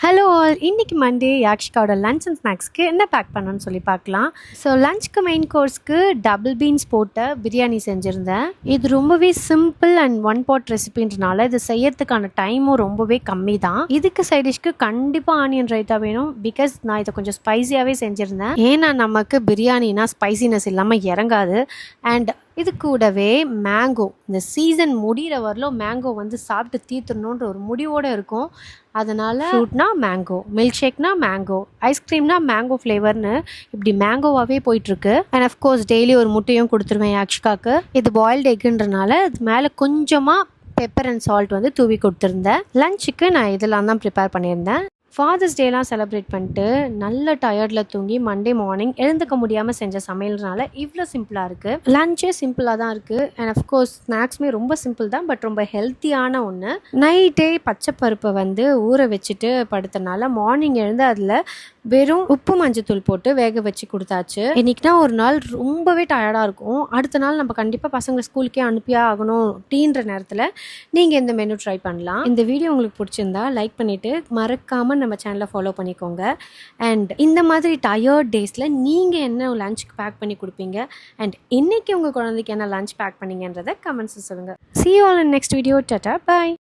Hello all, இன்னைக்கு Monday யாக்ஷிகாவோட lunch and ஸ்நாக்ஸ்க்கு என்ன back பண்ணணும்னு சொல்லி பார்க்கலாம். ஸோ லஞ்ச்க்கு மெயின் கோர்ஸ்க்கு டபுள் பீன்ஸ் போட்ட பிரியாணி செஞ்சுருந்தேன். இது ரொம்பவே சிம்பிள் அண்ட் ஒன் பாட் ரெசிபின்றனால இது செய்யறதுக்கான டைமும் ரொம்பவே கம்மி தான். இதுக்கு சைட் டிஷ்க்கு கண்டிப்பாக ஆனியன் ரைத்தா வேணும். பிகாஸ் நான் இதை கொஞ்சம் ஸ்பைசியாகவே செஞ்சுருந்தேன். ஏன்னா நமக்கு பிரியாணினா ஸ்பைசினஸ் இல்லாமல் இறங்காது. அண்ட் இது கூடவே மேங்கோ, இந்த சீசன் முடிகிற வரலும் மேங்கோ வந்து சாப்பிட்டு தீர்த்துடணுன்ற ஒரு முடிவோடு இருக்கும். அதனால் ஃப்ரூட்னா மேங்கோ, மில்க் ஷேக்னா மேங்கோ, ஐஸ்கிரீம்னா மேங்கோ ஃப்ளேவர்னு இப்படி மேங்கோவாகவே போயிட்டுருக்கு. அண்ட் அஃப்கோர்ஸ் டெய்லி ஒரு முட்டையும் கொடுத்துருவேன் யாக்ஷிகாக்கு. இது பாயில்டு எக்குன்றனால அது மேலே கொஞ்சமாக பெப்பர் அண்ட் சால்ட் வந்து தூவி கொடுத்துருந்தேன். லஞ்சுக்கு நான் இதெல்லாம் தான் ப்ரிப்பேர் பண்ணியிருந்தேன். ஃபாதர்ஸ் டேலாம் செலிப்ரேட் பண்ணிட்டு நல்ல டயர்டில் தூங்கி மண்டே மார்னிங் எழுந்துக்க முடியாமல் செஞ்ச சமையல்னால இவ்வளோ சிம்பிளாக இருக்குது. லஞ்சே சிம்பிளாக தான் இருக்குது. அண்ட் அஃப்கோர்ஸ் ஸ்நாக்ஸுமே ரொம்ப சிம்பிள் தான், பட் ரொம்ப ஹெல்த்தியான ஒன்று. நைட்டே பச்சைப்பருப்பை வந்து ஊற வச்சுட்டு படுத்தனால மார்னிங் எழுந்து அதில் வெறும் உப்பு மஞ்சத்தூள் போட்டு வேக வச்சு கொடுத்தாச்சு. இன்றைக்கினா ஒரு நாள் ரொம்பவே டயர்டாக இருக்கும். அடுத்த நாள் நம்ம கண்டிப்பாக பசங்களை ஸ்கூலுக்கே அனுப்பியே ஆகணும் டீன்ற நேரத்தில் நீங்கள் இந்த மெனு ட்ரை பண்ணலாம். இந்த வீடியோ உங்களுக்கு பிடிச்சிருந்தா லைக் பண்ணிவிட்டு மறக்காமல் நம்ம சேனலை ஃபாலோ பண்ணிக்கோங்க. அண்ட் இந்த மாதிரி டயர்ட் டேஸில் நீங்கள் என்ன லஞ்சுக்கு பேக் பண்ணி கொடுப்பீங்க அண்ட் இன்றைக்கி உங்கள் குழந்தைக்கு என்ன லஞ்ச் பேக் பண்ணிங்கன்றதை கமெண்ட்ஸில் சொல்லுங்கள். See you all in next video. Tata, bye.